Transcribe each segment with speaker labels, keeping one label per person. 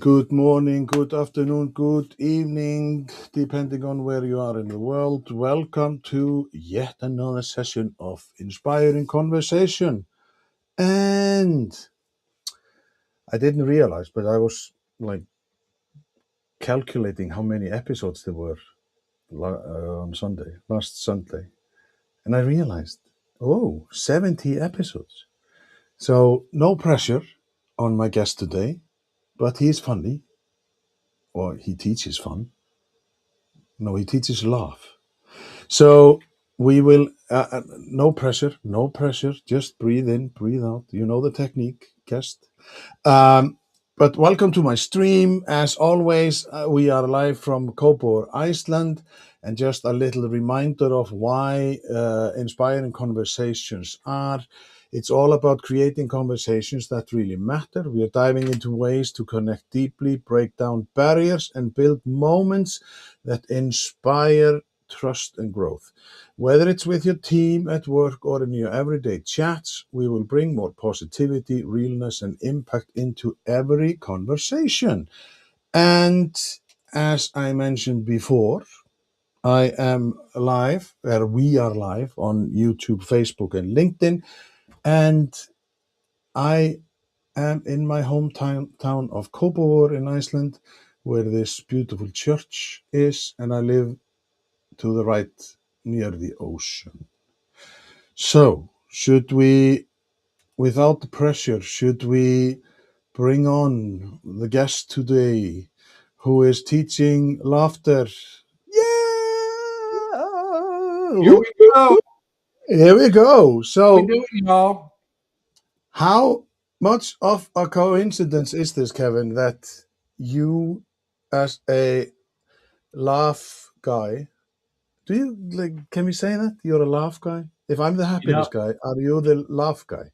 Speaker 1: Good morning, good afternoon, good evening, depending on where you are in the world. Welcome to yet another session of Inspiring Conversation. And I didn't realize, but I was like calculating how many episodes there were on last Sunday. And I realized, 70 episodes. So no pressure on my guest today, but he's funny, or he teaches fun. No, he teaches love. So we will, no pressure, just breathe in, breathe out. You know the technique, guest. But welcome to my stream. As always, we are live from Kópavogur, Iceland. And just a little reminder of why inspiring conversations are. It's all about creating conversations that really matter. We are diving into ways to connect deeply, break down barriers, and build moments that inspire trust and growth. Whether it's with your team at work or in your everyday chats, we will bring more positivity, realness, and impact into every conversation. And as I mentioned before, I am live, or we are live on YouTube, Facebook, and LinkedIn. And I am in my hometown of Kópavogur in Iceland, where this beautiful church is, and I live to the right near the ocean. So, should we, without the pressure, should we bring on the guest today who is teaching laughter? Yeah!
Speaker 2: Here we go.
Speaker 1: Here we go. So,
Speaker 2: What we doing, y'all?
Speaker 1: how much of a coincidence is this, Kevin, that you, as a laugh guy, can we say that you're a laugh guy? If I'm the happiness guy, are you the laugh guy?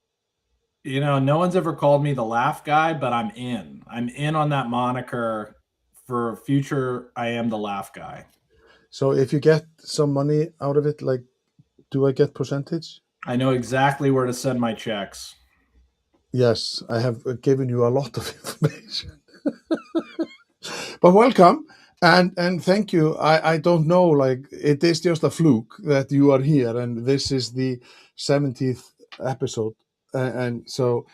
Speaker 2: No one's ever called me the laugh guy, but I'm in. I'm in on that moniker for future. I am the laugh guy.
Speaker 1: So if you get some money out of it, do I get percentage?
Speaker 2: I know exactly where to send my checks.
Speaker 1: Yes, I have given you a lot of information. But welcome and thank you. I don't know, it is just a fluke that you are here, and this is the 70th episode, and so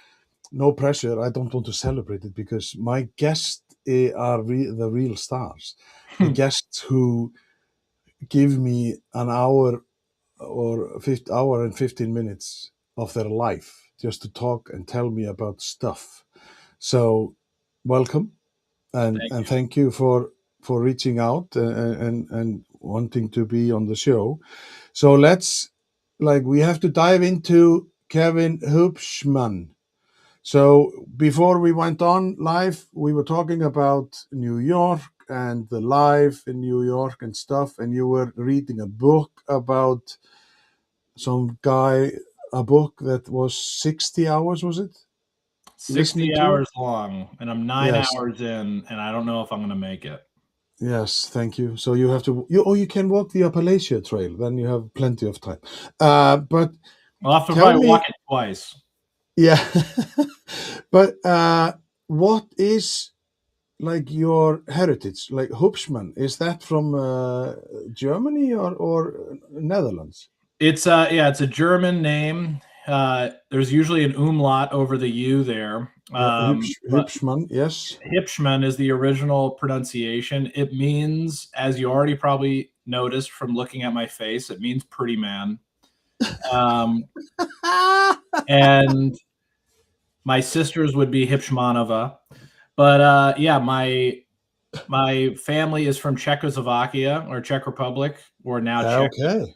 Speaker 1: no pressure. I don't want to celebrate it because my guests are the real stars. The guests who give me an hour or 50 hour and 15 minutes of their life just to talk and tell me about stuff. So welcome and thank you for reaching out and wanting to be on the show. So we have to dive into Kevin Hubschmann. So before we went on live, we were talking about New York and the life in New York and stuff, and you were reading a book about some guy, a book that was 60 hours, was it?
Speaker 2: 60 hours long, and I'm 9 hours in, and I don't know if I'm going to make it.
Speaker 1: Yes, thank you. So you have to, you can walk the Appalachia Trail, then you have plenty of time. But
Speaker 2: I'll have to probably walk it twice.
Speaker 1: Yeah. But what is your heritage? Like Hubschmann, is that from Germany or Netherlands?
Speaker 2: It's it's a German name. There's usually an umlaut over the U there.
Speaker 1: Hubschmann, yes.
Speaker 2: Hubschmann is the original pronunciation. It means, as you already probably noticed from looking at my face, it means pretty man. And my sisters would be Hipshmanova. But my family is from Czechoslovakia or Czech Republic, or now Czech.
Speaker 1: Okay.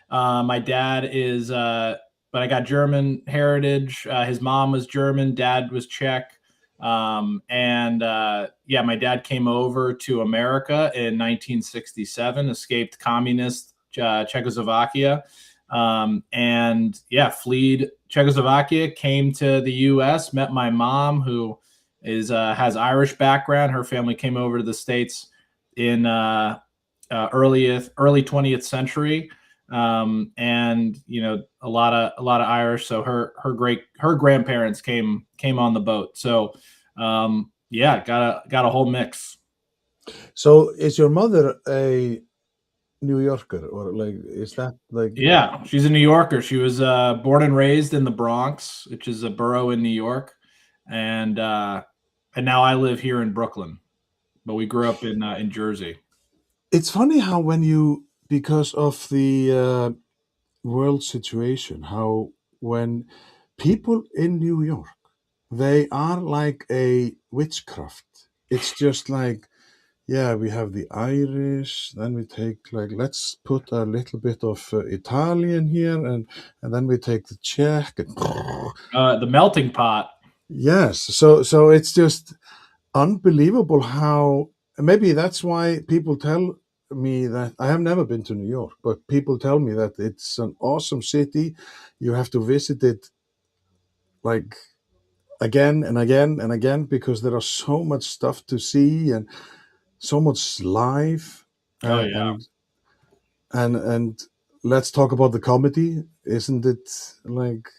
Speaker 2: My dad is, but I got German heritage. His mom was German, dad was Czech. My dad came over to America in 1967, escaped communist Czechoslovakia, fled Czechoslovakia, came to the U.S., met my mom, who has Irish background. Her family came over to the States in early 20th century. A lot of Irish. So her grandparents came on the boat. So Yeah, got a whole mix.
Speaker 1: So is your mother a New Yorker, or like is that like
Speaker 2: Yeah, she's a New Yorker. She was born and raised in the Bronx, which is a borough in New York, and now I live here in Brooklyn. But we grew up in Jersey.
Speaker 1: it's funny how when you because of the world situation, how when people in New York, they are like a witchcraft. It's just like, yeah, we have the Irish, then we take like let's put a little bit of Italian here, and then we take the Czech. And
Speaker 2: The melting pot.
Speaker 1: yes, so it's just unbelievable how maybe that's why people tell me that I have never been to New York, but people tell me that it's an awesome city. You have to visit it like again and again and again because there are so much stuff to see and so much life
Speaker 2: Oh
Speaker 1: and
Speaker 2: yeah,
Speaker 1: and let's talk about the comedy. Isn't it like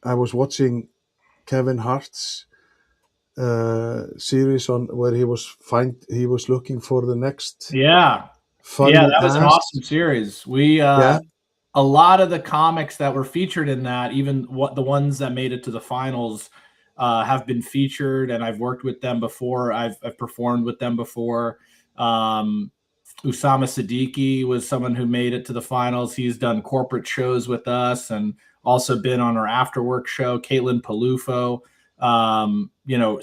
Speaker 1: I was watching Kevin Hart's series on where he was looking for the next
Speaker 2: yeah, yeah.
Speaker 1: funny
Speaker 2: That was an
Speaker 1: ass.
Speaker 2: awesome series. We
Speaker 1: Yeah.
Speaker 2: a lot of the comics that were featured in that, even what the ones that made it to the finals, have been featured, and I've worked with them before. I've performed with them before. Um, Usama Siddiqui was someone who made it to the finals. He's done corporate shows with us and also been on our afterwork show. Caitlin Palufo,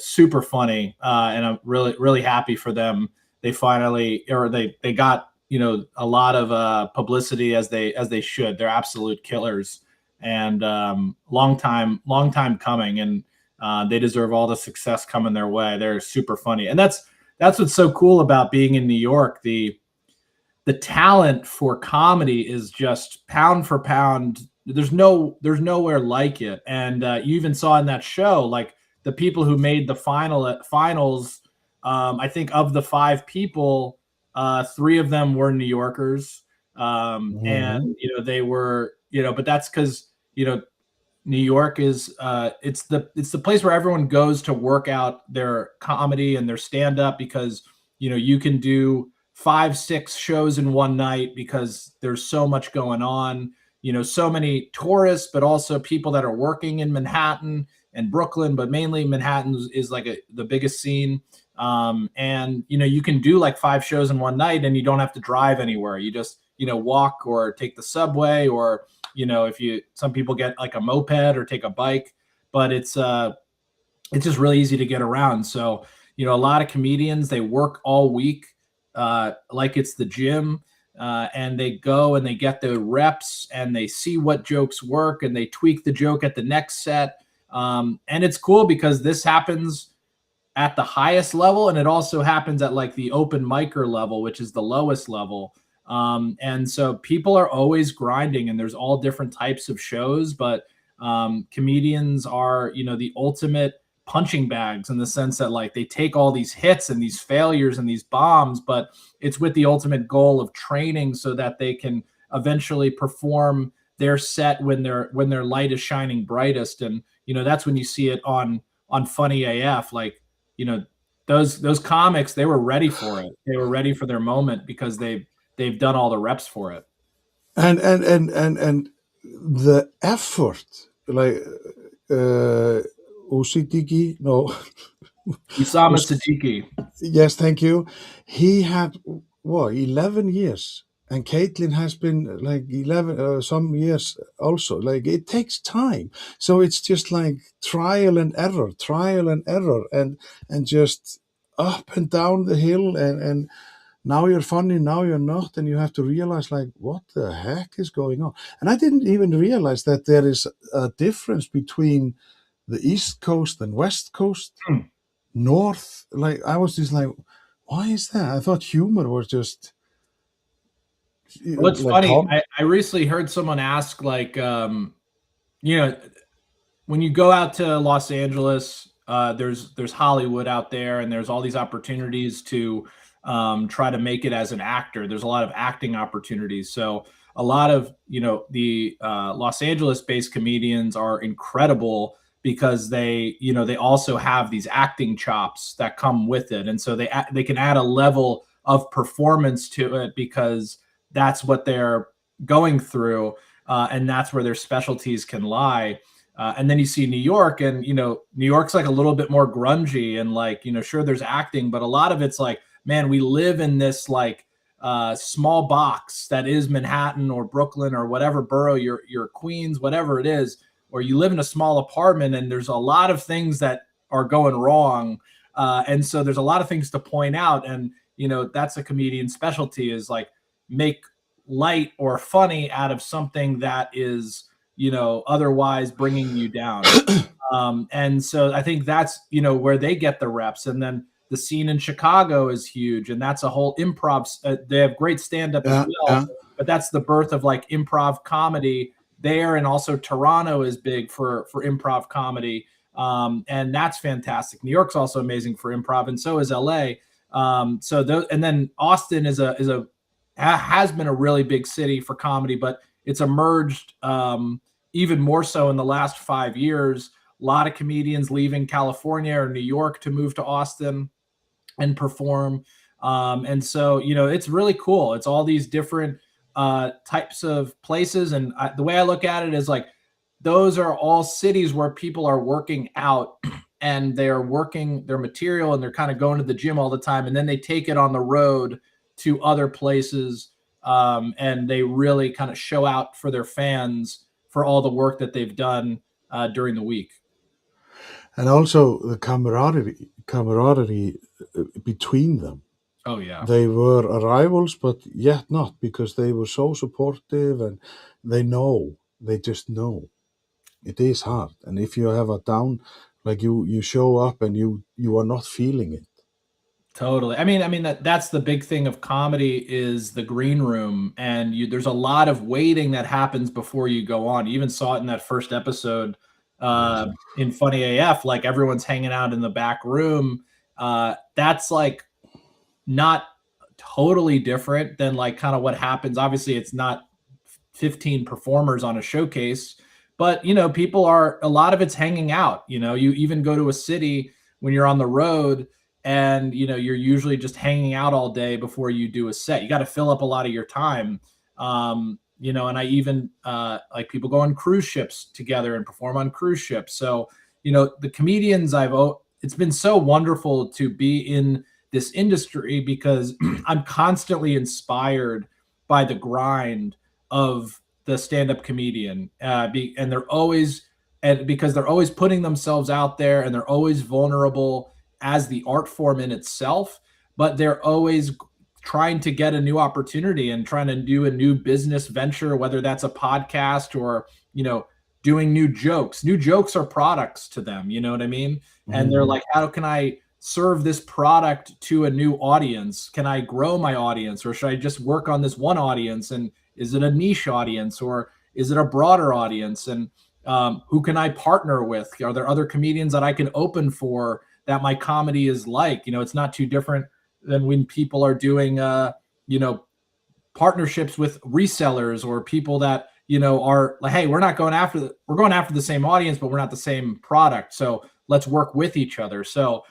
Speaker 2: super funny, and I'm really happy for them. They finally, or they got a lot of publicity as they should. They're absolute killers, and long time coming, and they deserve all the success coming their way. They're super funny, and that's what's so cool about being in New York. The talent for comedy is just pound for pound. There's nowhere like it, and you even saw in that show like the people who made the finals. I think of the five people, three of them were New Yorkers, and
Speaker 1: Mhm.
Speaker 2: they were but that's because New York is it's the place where everyone goes to work out their comedy and their stand up because you can do 5 6 shows in one night because there's so much going on, so many tourists but also people that are working in Manhattan and Brooklyn, but mainly Manhattan is like the biggest scene. And you can do like 5 shows in one night and you don't have to drive anywhere. You just walk or take the subway, or if you some people get like a moped or take a bike, but it's just really easy to get around. So a lot of comedians, they work all week, like it's the gym, and they go and they get the reps and they see what jokes work and they tweak the joke at the next set. And it's cool because this happens at the highest level, and it also happens at like the open micer level, which is the lowest level. And so people are always grinding, and there's all different types of shows, but comedians are the ultimate punching bags in the sense that like they take all these hits and these failures and these bombs, but it's with the ultimate goal of training so that they can eventually perform their set when their light is shining brightest. And that's when you see it on Funny AF. Like you know those comics, they were ready for it. They were ready for their moment because they've done all the reps for it.
Speaker 1: And the effort like uh Usidigi, no.
Speaker 2: Usama
Speaker 1: Us-
Speaker 2: Siddiqui.
Speaker 1: yes, thank you. He had what 11 years, and Caitlin has been like 11 some years also. Like it takes time, so it's just like trial and error, and just up and down the hill, and now you're funny, now you're not, and you have to realize like what the heck is going on. And I didn't even realize that there is a difference between the East Coast and West Coast,
Speaker 2: Hmm.
Speaker 1: North. Like I was just like, why is that? I thought humor was just
Speaker 2: Well, it's
Speaker 1: like
Speaker 2: funny.
Speaker 1: com.
Speaker 2: I recently heard someone ask, like, you know, when you go out to Los Angeles, there's Hollywood out there, and there's all these opportunities to try to make it as an actor. There's a lot of acting opportunities. So a lot of the Los Angeles-based comedians are incredible, because they, they also have these acting chops that come with it. And so they can add a level of performance to it because that's what they're going through. And that's where their specialties can lie. And then you see New York, and New York's like a little bit more grungy, and like, sure, there's acting, but a lot of it's like, man, we live in this like small box that is Manhattan or Brooklyn or whatever borough you're Queens, whatever it is, or you live in a small apartment, and there's a lot of things that are going wrong. And so there's a lot of things to point out. And, that's a comedian's specialty, is like make light or funny out of something that is, otherwise bringing you down. And so I think that's, where they get the reps. And then the scene in Chicago is huge, and that's a whole improv. They have great stand-up as well, but that's the birth of like improv comedy there. And also Toronto is big for improv comedy. And that's fantastic. New York's also amazing for improv, and so is LA. And then Austin has been a really big city for comedy, but it's emerged even more so in the last 5 years. A lot of comedians leaving California or New York to move to Austin and perform. And so, it's really cool. It's all these different types of places. And the way I look at it is like, those are all cities where people are working out and they're working their material, and they're kind of going to the gym all the time. And then they take it on the road to other places. And they really kind of show out for their fans for all the work that they've done during the week.
Speaker 1: And also the camaraderie between them.
Speaker 2: Oh, yeah.
Speaker 1: They were rivals, but yet not, because they were so supportive, and they just know. It is hard. And if you have a down, like you show up and you are not feeling it.
Speaker 2: Totally. I mean that's the big thing of comedy, is the green room, and there's a lot of waiting that happens before you go on. You even saw it in that first episode in Funny AF, like everyone's hanging out in the back room. That's like not totally different than like kind of what happens. Obviously, it's not 15 performers on a showcase, but people are, a lot of it's hanging out. You even go to a city when you're on the road, and you're usually just hanging out all day before you do a set. You got to fill up a lot of your time. And I even like people go on cruise ships together and perform on cruise ships. So the comedians it's been so wonderful to be in this industry, because I'm constantly inspired by the grind of the stand-up comedian, and they're always, and because they're always putting themselves out there, and they're always vulnerable as the art form in itself, but they're always trying to get a new opportunity and trying to do a new business venture, whether that's a podcast or doing new jokes. New jokes are products to them, you know what I mean? And they're like, how can I serve this product to a new audience? Can I grow my audience, or should I just work on this one audience? And is it a niche audience, or is it a broader audience? And who can I partner with? Are there other comedians that I can open for that my comedy is like? It's not too different than when people are doing partnerships with resellers, or people that are like, hey, we're going after the same audience, but we're not the same product, so let's work with each other. So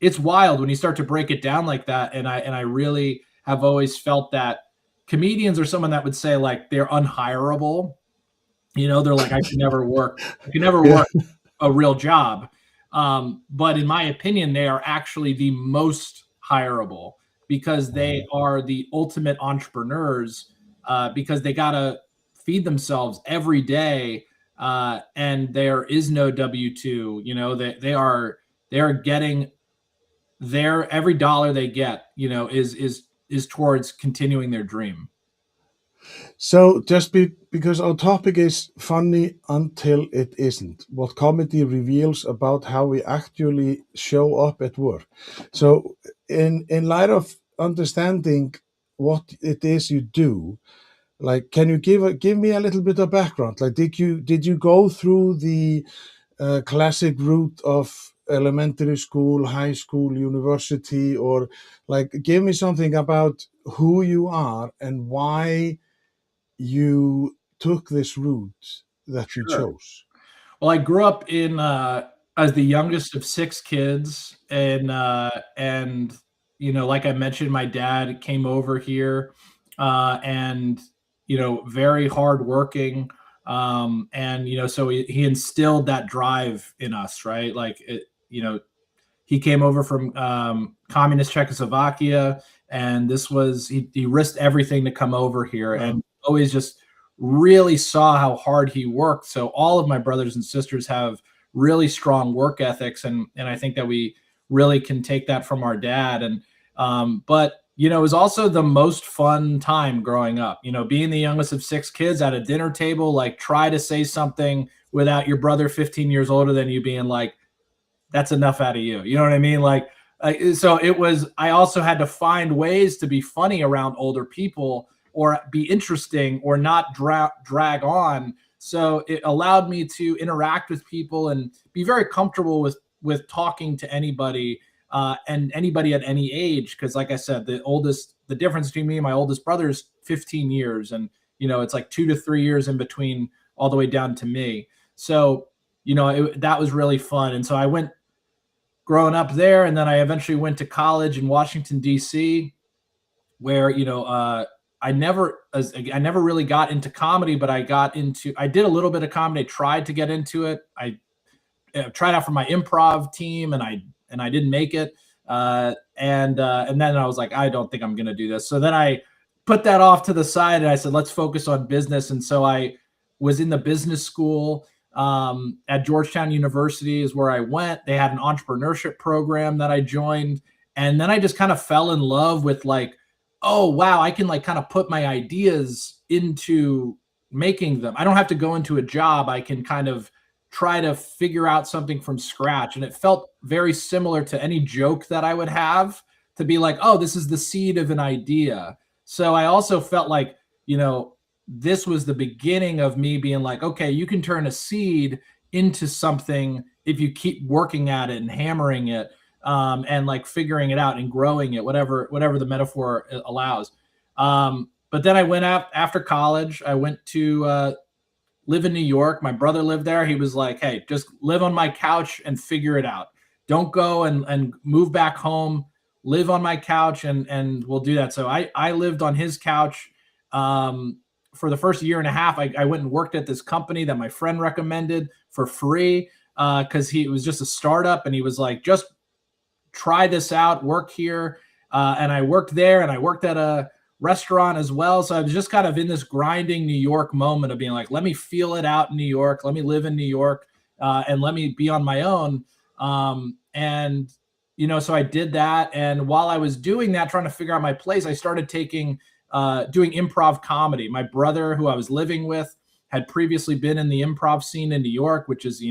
Speaker 2: it's wild when you start to break it down like that. And I really have always felt that comedians are someone that would say like they're unhireable. They're like, I can never work a real job. But in my opinion, they are actually the most hireable, because they are the ultimate entrepreneurs, because they got to feed themselves every day. And there is no W-2, they are getting every dollar they get, is towards continuing their dream.
Speaker 1: So because our topic is funny until it isn't, what comedy reveals about how we actually show up at work. So in light of understanding what it is you do, like, can you give me a little bit of background? Like, did you go through the classic route of elementary school, high school, university, or like, give me something about who you are and why you took this route that you chose?
Speaker 2: Well, I grew up in as the youngest of 6 kids, and like I mentioned, my dad came over here, and very hardworking, and so he instilled that drive in us, right? Like he came over from communist Czechoslovakia, and he risked everything to come over here, and always just really saw how hard he worked. So all of my brothers and sisters have really strong work ethics, and I think that we really can take that from our dad. And but it was also the most fun time growing up. Being the youngest of 6 kids at a dinner table, like try to say something without your brother 15 years older than you being like, that's enough out of you. You know what I mean? Like, so it was, I also had to find ways to be funny around older people or be interesting or not drag on. So it allowed me to interact with people and be very comfortable with talking to anybody, and anybody at any age. Cause like I said, the difference between me and my oldest brother is 15 years. And, it's like 2 to 3 years in between all the way down to me. So, that was really fun. And so I went growing up there, and then I eventually went to college in Washington, D.C., where I never really got into comedy, but I did a little bit of comedy. I tried to get into it. I tried out for my improv team, and I didn't make it. And then I was like, I don't think I'm going to do this. So then I put that off to the side, and I said, let's focus on business. And so I was in the business school at Georgetown University is where I went. They had an entrepreneurship program that I joined. And then I just kind of fell in love with like, oh, wow, I can like kind of put my ideas into making them. I don't have to go into a job. I can kind of try to figure out something from scratch. And it felt very similar to any joke that I would have, to be like, oh, this is the seed of an idea. So I also felt like, this was the beginning of me being like, okay, you can turn a seed into something if you keep working at it and hammering it, and like figuring it out and growing it, whatever the metaphor allows. But then I went out after college. I went to live in New York. My brother lived there. He was like, hey, just live on my couch and figure it out. Don't go and move back home. Live on my couch and we'll do that. So I lived on his couch. For the first year and a half, I went and worked at this company that my friend recommended for free, because it was just a startup, and he was like, just try this out, work here. And I worked there, and I worked at a restaurant as well. So I was just kind of in this grinding New York moment of being like, let me feel it out in New York. Let me live in New York, and let me be on my own. And, so I did that. And while I was doing that, trying to figure out my place, I started doing improv comedy. My brother, who I was living with, had previously been in the improv scene in New York, which is,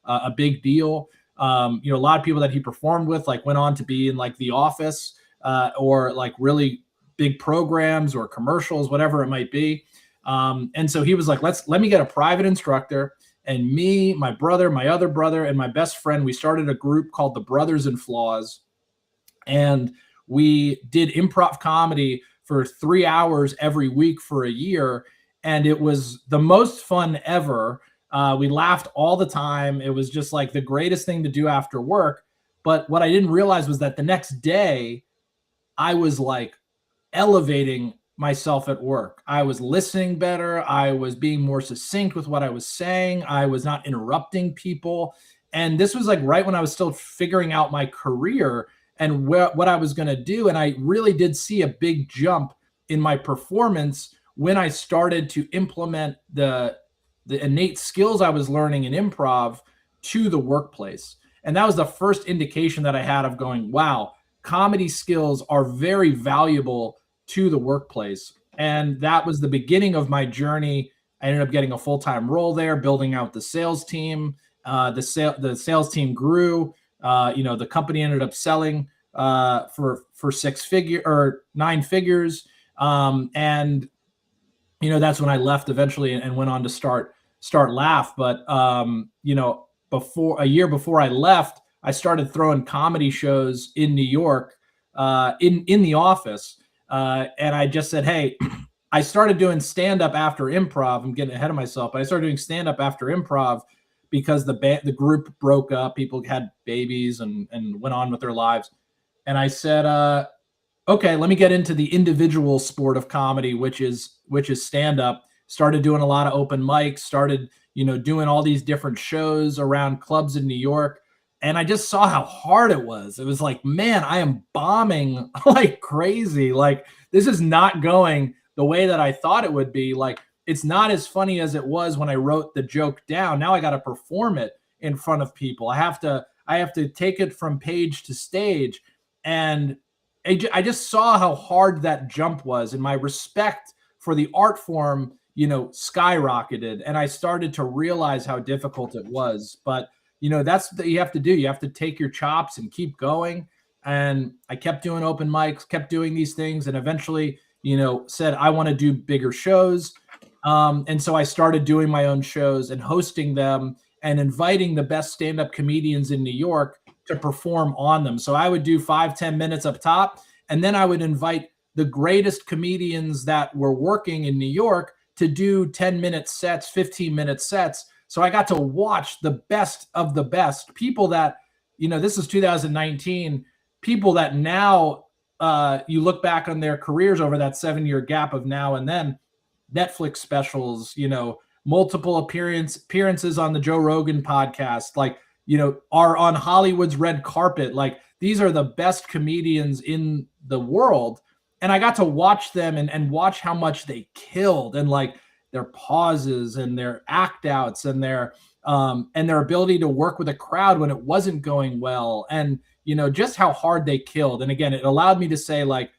Speaker 2: a big deal. A lot of people that he performed with, like, went on to be in like The Office, or like really big programs or commercials, whatever it might be. And so he was like, let me get a private instructor. And me, my brother, my other brother, and my best friend, we started a group called the Brothers in Flaws. And we did improv comedy for 3 hours every week for a year. And it was the most fun ever. We laughed all the time. It was just like the greatest thing to do after work. But what I didn't realize was that the next day I was like elevating myself at work. I was listening better. I was being more succinct with what I was saying. I was not interrupting people. And this was like right when I was still figuring out my career and what I was going to do. And I really did see a big jump in my performance when I started to implement the innate skills I was learning in improv to the workplace. And that was the first indication that I had of going, wow, comedy skills are very valuable to the workplace. And that was the beginning of my journey. I ended up getting a full-time role there, building out the sales team. The sales team grew. The company ended up selling for 9 figures. And that's when I left eventually and went on to start Laugh. But a year before I left, I started throwing comedy shows in New York, in the office. And I just said, hey, I started doing stand-up after improv. I'm getting ahead of myself, but I started doing stand-up after improv because the group broke up. People had babies and went on with their lives. And I said, okay, let me get into the individual sport of comedy, which is stand up. Started doing a lot of open mics, started, doing all these different shows around clubs in New York. And I just saw how hard it was. It was like, man, I am bombing like crazy. Like, this is not going the way that I thought it would be. Like, it's not as funny as it was when I wrote the joke down. Now I got to perform it in front of people. I have to take it from page to stage. And I just saw how hard that jump was, and my respect for the art form, skyrocketed. And I started to realize how difficult it was. But, that's what you have to do. You have to take your chops and keep going. And I kept doing open mics, kept doing these things, and eventually, said, I want to do bigger shows. And so I started doing my own shows and hosting them and inviting the best stand-up comedians in New York to perform on them. So I would do 5-10 minutes up top, and then I would invite the greatest comedians that were working in New York to do 10-minute sets, 15-minute sets. So I got to watch the best of the best people that, this is 2019, people that now you look back on their careers over that 7-year gap of now and then, Netflix specials, multiple appearances on the Joe Rogan podcast, like, are on Hollywood's red carpet. Like, these are the best comedians in the world. And I got to watch them and watch how much they killed, and like their pauses and their act outs and their ability to work with a crowd when it wasn't going well. And, just how hard they killed. And again, it allowed me to say, like,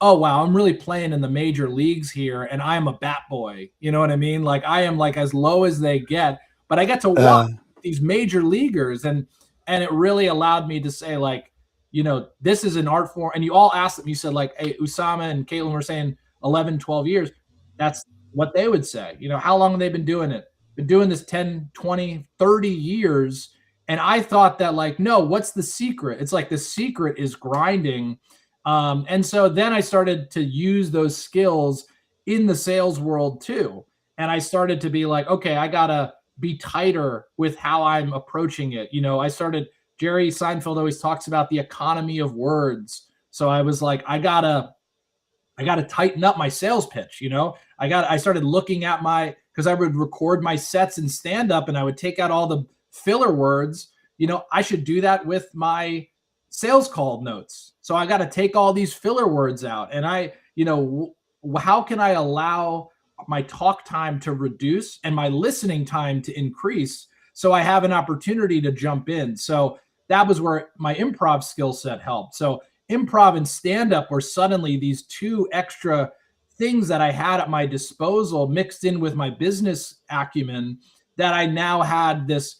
Speaker 2: oh, wow, I'm really playing in the major leagues here, and I am a bat boy. You know what I mean? Like, I am like as low as they get, but I get to watch these major leaguers, and it really allowed me to say, like, this is an art form. And you all asked them, you said, like, hey, Usama and Caitlin were saying 11, 12 years. That's what they would say. How long have they been doing it? Been doing this 10, 20, 30 years. And I thought that, like, no, what's the secret? It's like the secret is grinding. And so then I started to use those skills in the sales world too. And I started to be like, okay, I gotta be tighter with how I'm approaching it. Jerry Seinfeld always talks about the economy of words. So I was like, I gotta tighten up my sales pitch. I started looking at because I would record my sets in stand up and I would take out all the filler words. I should do that with my sales call notes. So I got to take all these filler words out. And how can I allow my talk time to reduce and my listening time to increase so I have an opportunity to jump in? So that was where my improv skill set helped. So improv and stand-up were suddenly these two extra things that I had at my disposal, mixed in with my business acumen, that I now had this,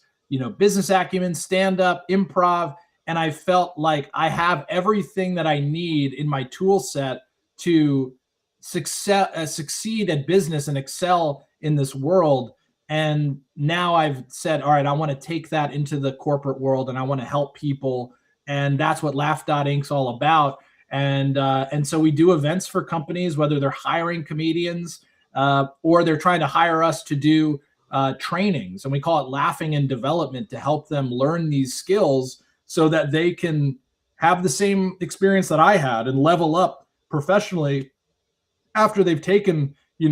Speaker 2: business acumen, stand-up, improv, and I felt like I have everything that I need in my tool set to succeed at business and excel in this world. And now I've said, all right, I want to take that into the corporate world and I want to help people. And that's what Laugh Inc.'s all about. And so we do events for companies, whether they're hiring comedians or they're trying to hire us to do trainings. And we call it laughing and development, to help them learn these skills so that they can have the same experience that I had and level up professionally after they've taken, an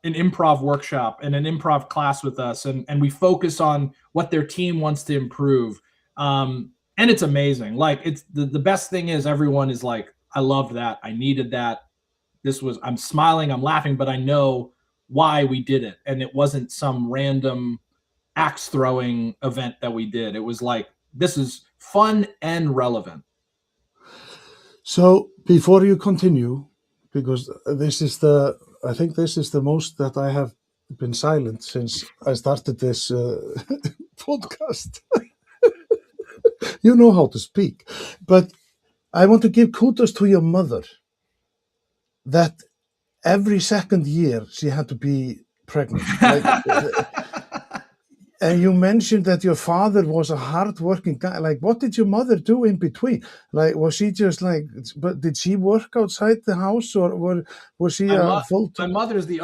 Speaker 2: improv workshop and an improv class with us. And we focus on what their team wants to improve. And it's amazing. Like, it's the best thing is everyone is like, I loved that. I needed that. I'm smiling, I'm laughing, but I know why we did it. And it wasn't some random axe throwing event that we did. It was like, this is fun and relevant.
Speaker 1: So before you continue, because I think this is the most that I have been silent since I started this podcast. You know how to speak. But I want to give kudos to your mother, that every second year she had to be pregnant. Like, And you mentioned that your father was a hard-working guy. Like, what did your mother do in between? Like, was she just like? But did she work outside the house, or was she
Speaker 2: my
Speaker 1: a
Speaker 2: mo-
Speaker 1: full?
Speaker 2: my mother's the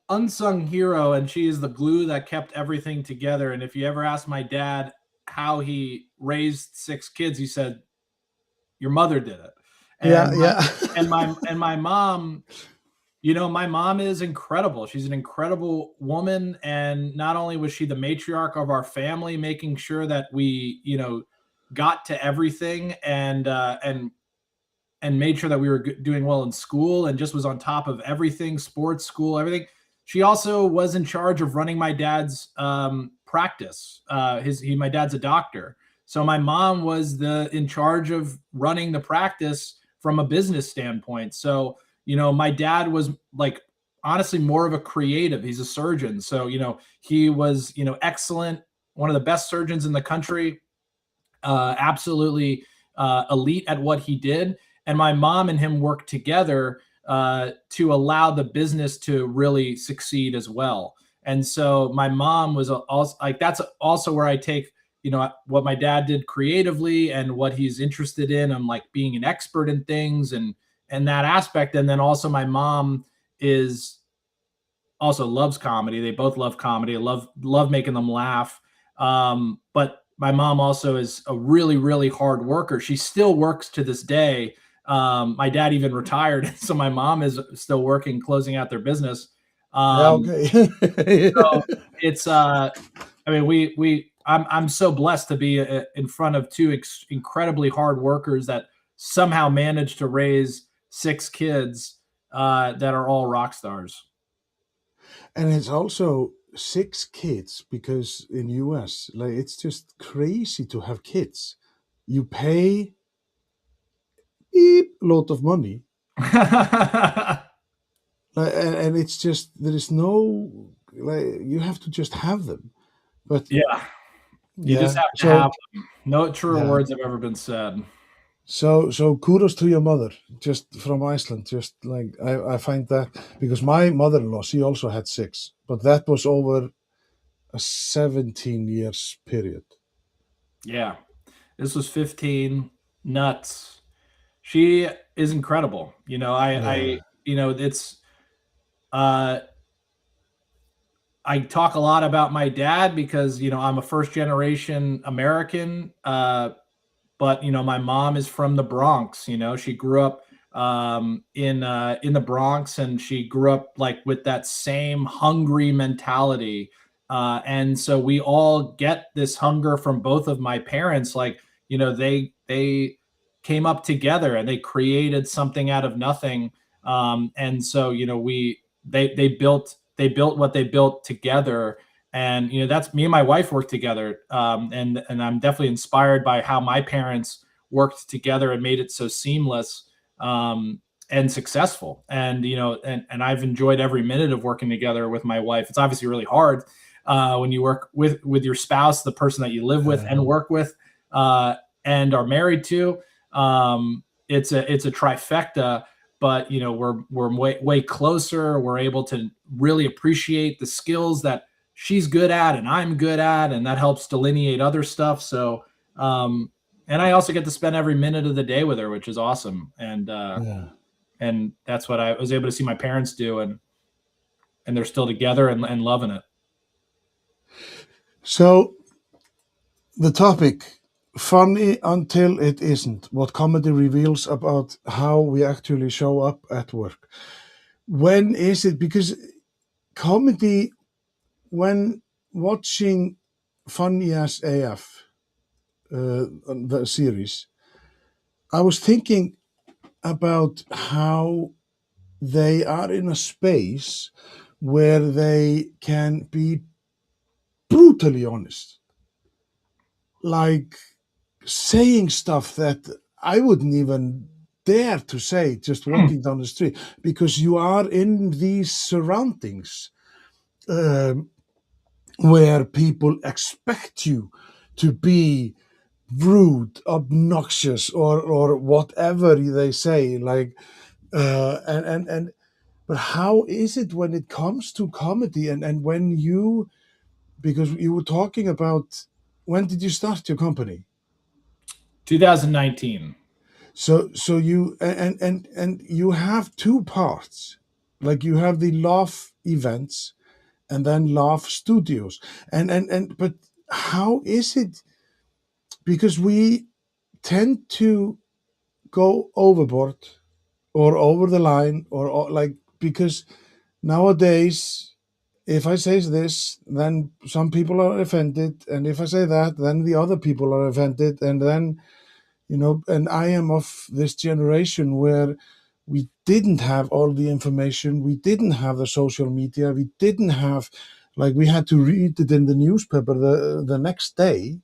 Speaker 2: unsung hero, and she is the glue that kept everything together. And if you ever ask my dad how he raised six kids, he said, "Your mother did it."
Speaker 1: Yeah,
Speaker 2: And
Speaker 1: yeah,
Speaker 2: my mom, my mom is incredible. She's an incredible woman, and not only was she the matriarch of our family, making sure that we, got to everything, and made sure that we were doing well in school, and just was on top of everything, sports, school, everything. She also was in charge of running my dad's practice. My dad's a doctor, so my mom was in charge of running the practice from a business standpoint. So my dad was like honestly more of a creative. He's a surgeon, so he was excellent, one of the best surgeons in the country, absolutely elite at what he did. And my mom and him worked together to allow the business to really succeed as well. And so my mom was also like, that's also where I take, what my dad did creatively and what he's interested in, and like being an expert in things and that aspect. And then also my mom is also loves comedy. They both love comedy. I love making them laugh. But my mom also is a really, really hard worker. She still works to this day. My dad even retired, so my mom is still working, closing out their business.
Speaker 1: yeah.
Speaker 2: Um,
Speaker 1: Okay.
Speaker 2: so it's I mean, I'm so blessed to be in front of two incredibly hard workers that somehow managed to raise six kids that are all rock stars.
Speaker 1: And it's also six kids because in US, like it's just crazy to have kids. You pay a lot of money, and it's just there is no like you have to just have them. But
Speaker 2: Yeah, you just
Speaker 1: yeah,
Speaker 2: have to
Speaker 1: so
Speaker 2: have them. No truer
Speaker 1: yeah,
Speaker 2: words have ever been said.
Speaker 1: so kudos to your mother, just from Iceland. Just like I find that because my mother-in-law, she also had six, but that was over a 17 years period.
Speaker 2: Yeah, this was 15. Nuts. She is incredible.
Speaker 1: Yeah.
Speaker 2: It's uh I talk a lot about my dad because I'm a first generation American, but my mom is from the Bronx. She grew up in the Bronx, and she grew up like with that same hungry mentality. And so we all get this hunger from both of my parents. Like they came up together and they created something out of nothing. And so they built what they built together. And that's me and my wife work together, and I'm definitely inspired by how my parents worked together and made it so seamless, and successful. And and I've enjoyed every minute of working together with my wife. It's obviously really hard when you work with your spouse, the person that you live with and work with, and are married to. It's a trifecta, but we're way closer. We're able to really appreciate the skills that she's good at and I'm good at, and that helps delineate other stuff. So, and I also get to spend every minute of the day with her, which is awesome.
Speaker 1: Yeah.
Speaker 2: And that's what I was able to see my parents do, and they're still together and loving it.
Speaker 1: So the topic, funny until it isn't, what comedy reveals about how we actually show up at work. When is it? Because comedy, when watching Funny as AF, the series, I was thinking about how they are in a space where they can be brutally honest, like saying stuff that I wouldn't even dare to say just walking down the street because you are in these surroundings um, where people expect you to be rude, obnoxious, or whatever they say. Like, and but how is it when it comes to comedy and when you because you were talking about, when did you start your company?
Speaker 2: 2019.
Speaker 1: So you, and you have two parts, like you have the Laugh events and then Laugh Studios, and but how is it? Because we tend to go overboard or over the line, or like, because nowadays, if I say this, then some people are offended, and if I say that, then the other people are offended, and then, and I am of this generation where we didn't have all the information, we didn't have the social media, we didn't have, like, we had to read it in the newspaper the next day.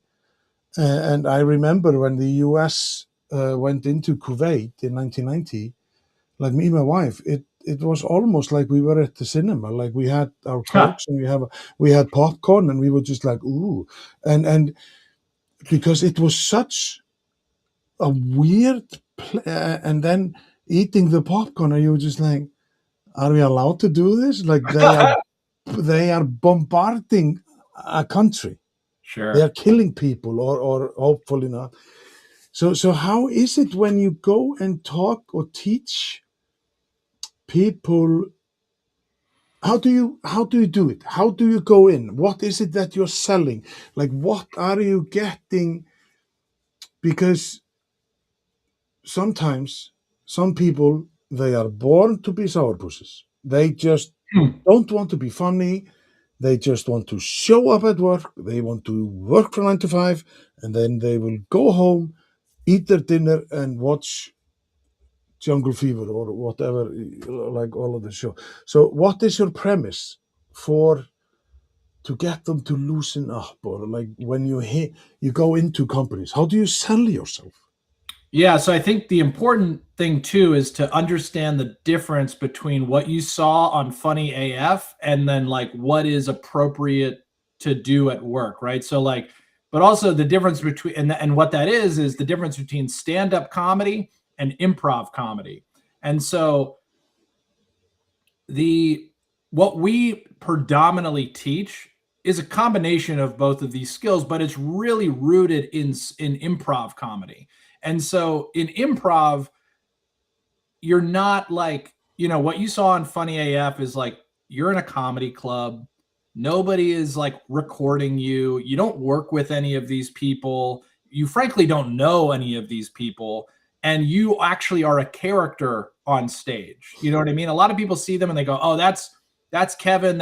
Speaker 1: And I remember when the US went into Kuwait in 1990, like, me and my wife, it was almost like we were at the cinema. Like, we had our
Speaker 2: Huh,
Speaker 1: cokes and we had popcorn, and we were just like, ooh, and because it was such a weird, and then eating the popcorn, and you were just like, are we allowed to do this? Like, they are bombarding a country, they are
Speaker 2: sure.
Speaker 1: killing people, or hopefully not. So how is it when you go and talk or teach people? How do you do it? How do you go in? What is it that you're selling? Like, what are you getting? Because sometimes some people, they are born to be sourpusses. They just
Speaker 2: Hmm.
Speaker 1: don't want to be funny. They just want to show up at work. They want to work from 9 to 5, and then they will go home, eat their dinner, and watch Jungle Fever or whatever, like all of the show. So, what is your premise for to get them to loosen up, or like when you go into companies, how do you sell yourself?
Speaker 2: Yeah, so I think the important thing too is to understand the difference between what you saw on Funny AF and then like what is appropriate to do at work, right? So like, but also the difference between and what that is the difference between stand-up comedy and improv comedy. And so the what we predominantly teach is a combination of both of these skills, but it's really rooted in improv comedy. And so in improv, you're not like, what you saw on Funny AF is like you're in a comedy club. Nobody is like recording you. You don't work with any of these people. You frankly don't know any of these people. And you actually are a character on stage. You know what I mean? A lot of people see them and they go, oh, that's Kevin.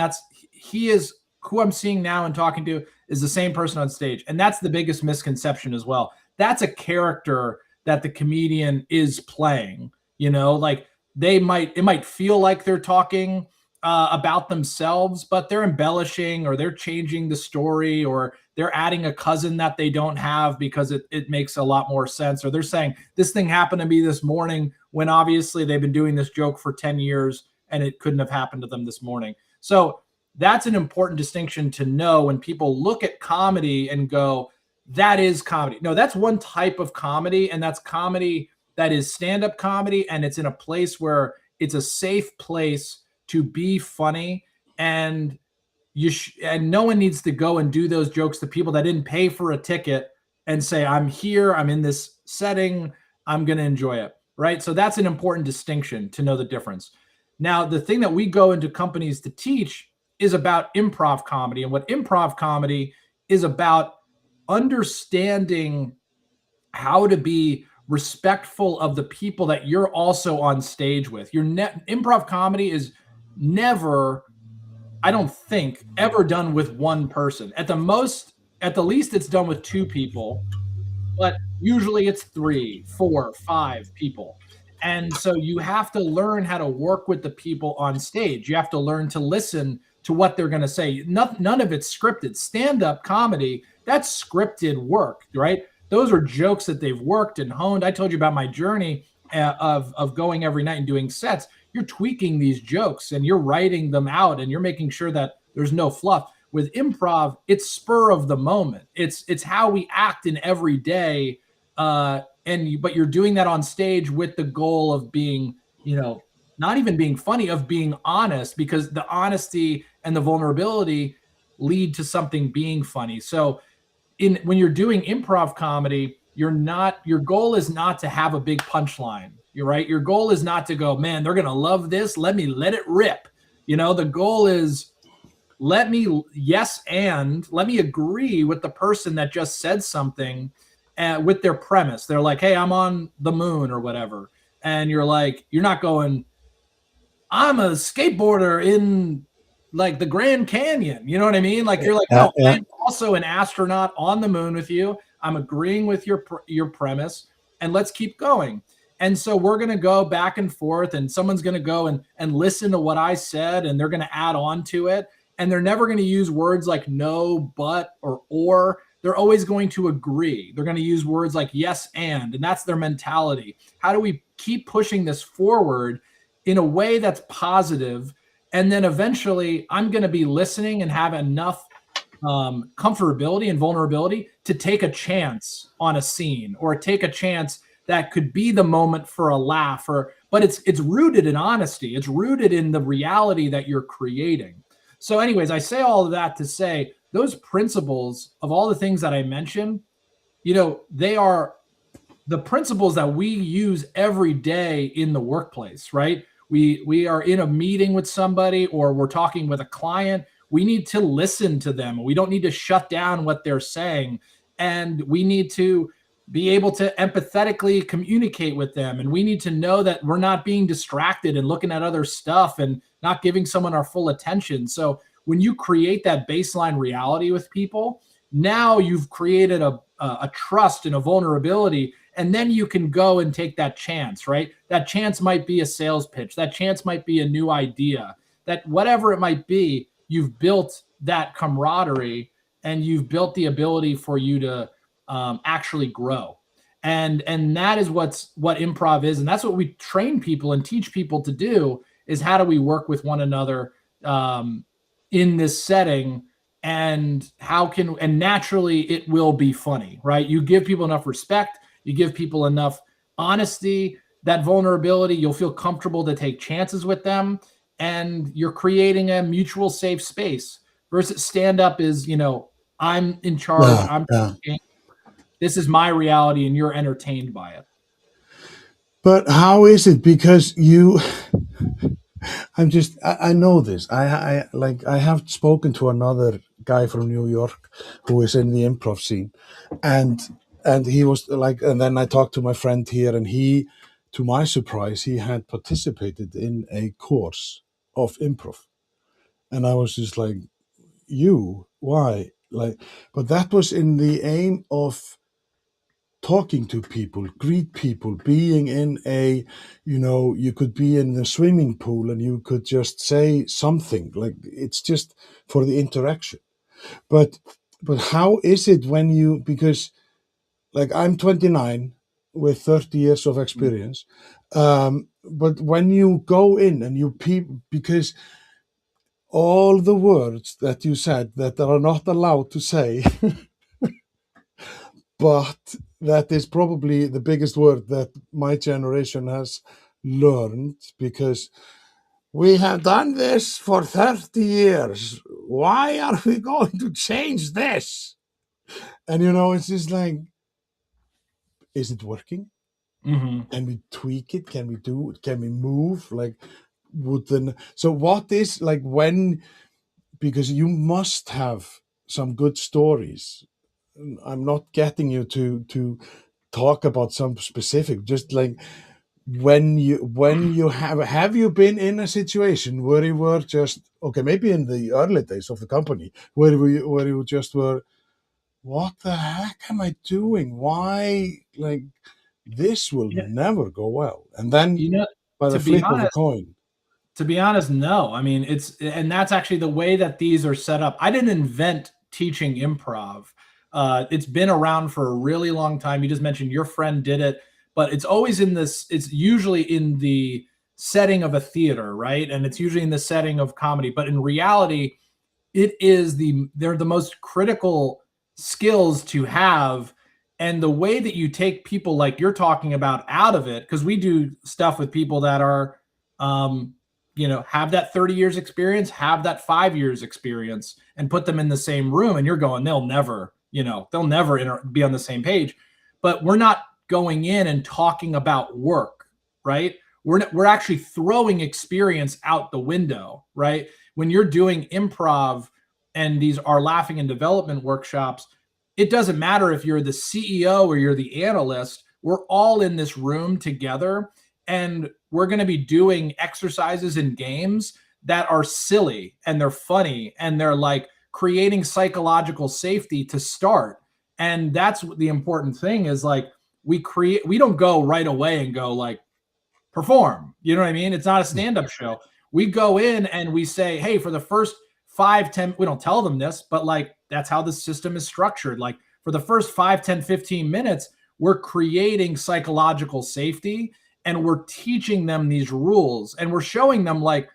Speaker 2: He is who I'm seeing now and talking to is the same person on stage. And that's the biggest misconception as well. That's a character that the comedian is playing. Like it might feel like they're talking about themselves, but they're embellishing or they're changing the story or they're adding a cousin that they don't have because it makes a lot more sense. Or they're saying this thing happened to me this morning when obviously they've been doing this joke for 10 years and it couldn't have happened to them this morning. So that's an important distinction to know when people look at comedy and go, that is comedy. No, that's one type of comedy, and that's comedy that is stand-up comedy, and it's in a place where it's a safe place to be funny, and and no one needs to go and do those jokes to people that didn't pay for a ticket and say, I'm here, I'm in this setting, I'm going to enjoy it, right? So that's an important distinction to know the difference. Now, the thing that we go into companies to teach is about improv comedy, and what improv comedy is about understanding how to be respectful of the people that you're also on stage with. Improv comedy is never, I don't think, ever done with one person. At the least, it's done with two people, but usually it's 3, 4, 5 people. And so you have to learn how to work with the people on stage. You have to learn to listen to what they're going to say. None of it's scripted. Stand-up comedy, that's scripted work, right? Those are jokes that they've worked and honed. I told you about my journey of going every night and doing sets. You're tweaking these jokes and you're writing them out and you're making sure that there's no fluff. With improv, it's spur of the moment. It's how we act in every day, but you're doing that on stage with the goal of being, not even being funny, of being honest, because the honesty and the vulnerability lead to something being funny. So when you're doing improv comedy, your goal is not to have a big punchline. You're right. Your goal is not to go, man, they're going to love this. Let it rip. The goal is let me agree with the person that just said something with their premise. They're like, hey, I'm on the moon or whatever. And you're like, you're not going, I'm a skateboarder in like the Grand Canyon. You know what I mean? Like you're like,
Speaker 1: Yeah,
Speaker 2: no,
Speaker 1: yeah.
Speaker 2: I'm also an astronaut on the moon with you. I'm agreeing with your premise, and let's keep going. And so we're going to go back and forth, and someone's going to go and listen to what I said, and they're going to add on to it. And they're never going to use words like no, but, or. They're always going to agree. They're going to use words like yes, and that's their mentality. How do we keep pushing this forward in a way that's positive? And then eventually I'm going to be listening and have enough comfortability and vulnerability to take a chance on a scene or take a chance that could be the moment for a laugh, but it's rooted in honesty. It's rooted in the reality that you're creating. So anyways, I say all of that to say those principles of all the things that I mentioned, they are the principles that we use every day in the workplace, right? We are in a meeting with somebody or we're talking with a client. We need to listen to them. We don't need to shut down what they're saying. And we need to be able to empathetically communicate with them. And we need to know that we're not being distracted and looking at other stuff and not giving someone our full attention. So when you create that baseline reality with people, now you've created a trust and a vulnerability, and then you can go and take that chance, right? That chance might be a sales pitch. That chance might be a new idea. That whatever it might be, you've built that camaraderie and you've built the ability for you to actually grow. And that is what improv is. And that's what we train people and teach people to do is how do we work with one another in this setting, and and naturally it will be funny, right? You give people enough respect, you give people enough honesty, that vulnerability, you'll feel comfortable to take chances with them, and you're creating a mutual safe space. Versus stand up is, I'm in charge,
Speaker 1: Yeah, yeah.
Speaker 2: this is my reality and you're entertained by it.
Speaker 1: But how is it? Because I know this. I have spoken to another guy from New York who is in the improv scene, and he was like, and then I talked to my friend here, and he, to my surprise, he had participated in a course of improv, and I was just like, why? Like, but that was in the aim of talking to people, greet people, being in you could be in the swimming pool and you could just say something, like it's just for the interaction. But how is it because like I'm 29 with 30 years of experience, but when you go in and because all the words that you said that are not allowed to say, but that is probably the biggest word that my generation has learned, because we have done this for 30 years. Why are we going to change this? And it's just like, is it working?
Speaker 2: Mm-hmm.
Speaker 1: Can we tweak it? Can we do it? Can we move? Like, so what is like because you must have some good stories. I'm not getting you to talk about some specific, just like when you have you been in a situation where you were just okay, maybe in the early days of the company, where you just were, what the heck am I doing? Why, like, this will
Speaker 2: Yeah,
Speaker 1: never go well, and then
Speaker 2: you know,
Speaker 1: by the
Speaker 2: to be
Speaker 1: flip of a
Speaker 2: honest,
Speaker 1: coin.
Speaker 2: no. I mean, and that's actually the way that these are set up. I didn't invent teaching improv. It's been around for a really long time. You just mentioned your friend did it, but it's usually in the setting of a theater, right? And it's usually in the setting of comedy. But in reality, they're the most critical skills to have. And the way that you take people like you're talking about out of it, because we do stuff with people that are have that 30 years experience, have that 5 years experience, and put them in the same room. And you're going, they'll never be on the same page. But we're not going in and talking about work, right? We're actually throwing experience out the window, right? When you're doing improv and these are laughing and development workshops, it doesn't matter if you're the CEO or you're the analyst. We're all in this room together, and we're going to be doing exercises and games that are silly and they're funny and they're like creating psychological safety to start. And that's the important thing is like we don't go right away and go like perform. You know what I mean? It's not a stand-up show. We go in and we say, hey, for the first 5-10, we don't tell them this, but like that's how the system is structured. Like for the first 5-10-15 minutes, we're creating psychological safety and we're teaching them these rules and we're showing them like,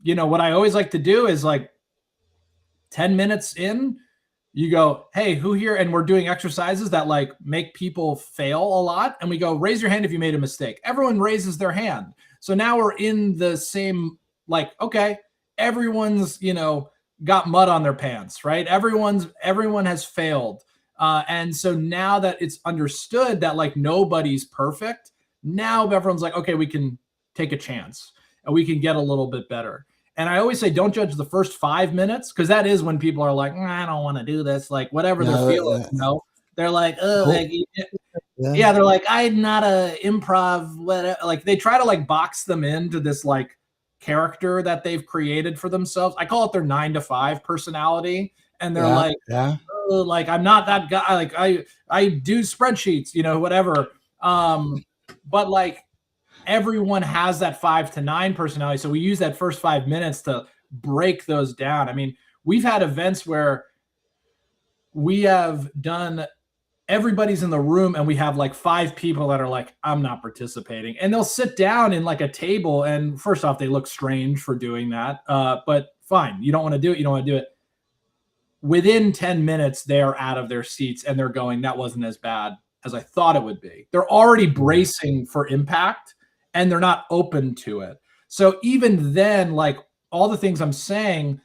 Speaker 2: what I always like to do is like 10 minutes in, you go, hey, who here? And we're doing exercises that like make people fail a lot. And we go, raise your hand if you made a mistake. Everyone raises their hand. So now we're in the same, like, okay, everyone's, got mud on their pants, right? Everyone has failed. And so now that it's understood that like nobody's perfect, now everyone's like, okay, we can take a chance and we can get a little bit better. And I always say, don't judge the first 5 minutes, because that is when people are like, I don't want to do this, like whatever they're feeling. They're like, oh, like, yeah, they're like, I'm not a improv, whatever. Like they try to like box them into this like character that they've created for themselves. I call it their 9 to 5 personality, and they're like, oh, like I'm not that guy. Like I do spreadsheets, whatever. But like everyone has that 5 to 9 personality. So we use that first 5 minutes to break those down. I mean, we've had events where we have done, everybody's in the room and we have like 5 people that are like, I'm not participating. And they'll sit down in like a table. And first off, they look strange for doing that. But fine. You don't want to do it. You don't want to do it. Within 10 minutes, they're out of their seats and they're going, that wasn't as bad as I thought it would be. They're already bracing for impact and they're not open to it. So even then, like all the things I'm saying,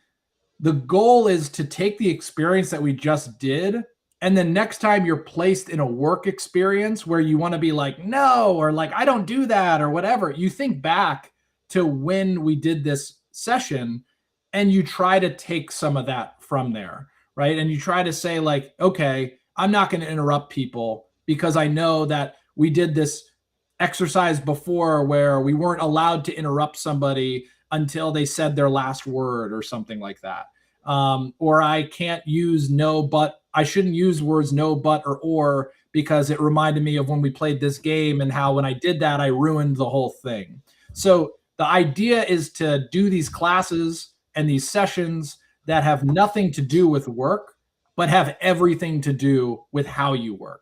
Speaker 2: the goal is to take the experience that we just did, and then next time you're placed in a work experience where you want to be like, no, or like, I don't do that, or whatever, you think back to when we did this session and you try to take some of that from there, right? And you try to say like, okay, I'm not going to interrupt people because I know that we did this exercise before where we weren't allowed to interrupt somebody until they said their last word or something like that. Or I can't use no, but I shouldn't use words no, but, or because it reminded me of when we played this game and how when I did that, I ruined the whole thing. So the idea is to do these classes and these sessions that have nothing to do with work, but have everything to do with how you work.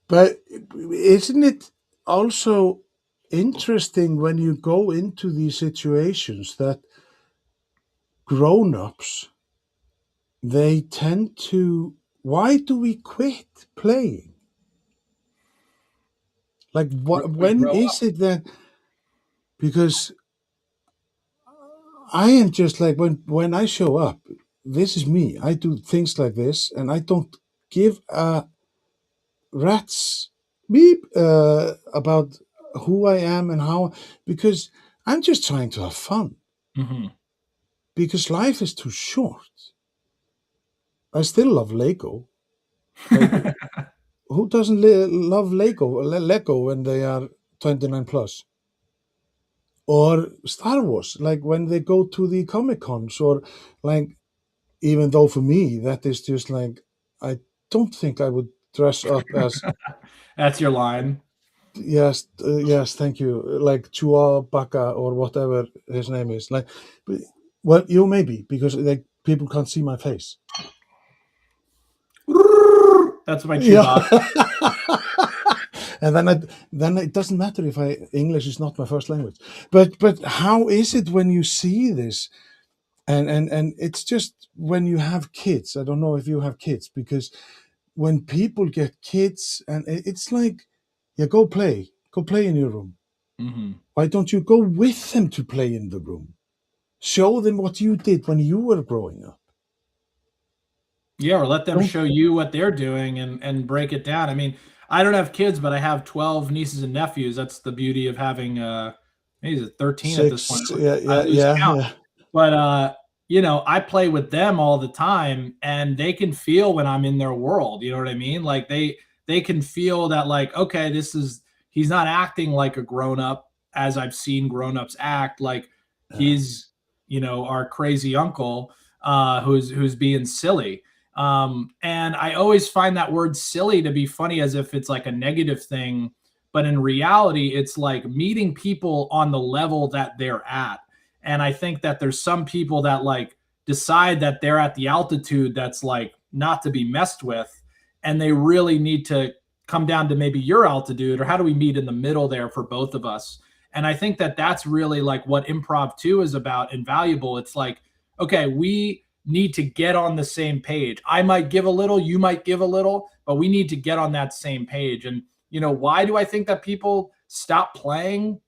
Speaker 1: But isn't it also interesting when you go into these situations that grown-ups, they tend to, why do we quit playing? Like when is it that, because I am just like, when I show up, this is me. I do things like this and I don't give a rat's beep about who I am and how, because I'm just trying to have fun.
Speaker 2: Mm-hmm.
Speaker 1: Because life is too short. I still love Lego. Like, who doesn't love Lego when they are 29 plus? Or Star Wars, like when they go to the Comic Cons, or like, even though for me that is just like, I don't think I would dress up as
Speaker 2: That's your line.
Speaker 1: yes, thank you, like Chewbacca or whatever his name is. Like, well, you maybe because like people can't see my face.
Speaker 2: That's my Chewbacca.
Speaker 1: And then it doesn't matter if English is not my first language. But how is it when you see this? And it's just when you have kids. I don't know if you have kids, because when people get kids, and it's like, yeah, go play in your room.
Speaker 2: Mm-hmm.
Speaker 1: Why don't you go with them to play in the room? Show them what you did when you were growing up.
Speaker 2: Yeah, or let them
Speaker 1: Don't.
Speaker 2: show you what they're doing and break it down. I mean, I don't have kids, but I have 12 nieces and nephews. That's the beauty of having maybe it's 13 at this point.
Speaker 1: Six. Yeah,
Speaker 2: I
Speaker 1: yeah,
Speaker 2: lose
Speaker 1: yeah,
Speaker 2: count.
Speaker 1: yeah.
Speaker 2: But you know, I play with them all the time and they can feel when I'm in their world, you know what I mean? Like they can feel that like, okay, this is he's not acting like a grown up as I've seen grown-ups act, like
Speaker 1: Yeah.
Speaker 2: he's, you know, our crazy uncle who's being silly. And I always find that word silly to be funny as if it's like a negative thing, but in reality, it's like meeting people on the level that they're at. And I think that there's some people that like decide that they're at the altitude that's like not to be messed with. And they really need to come down to maybe your altitude, or how do we meet in the middle there for both of us? And I think that that's really like what improv 2 is about, invaluable. It's like, okay, we need to get on the same page. I might give a little, you might give a little, but we need to get on that same page. And, you know, why do I think that people stop playing?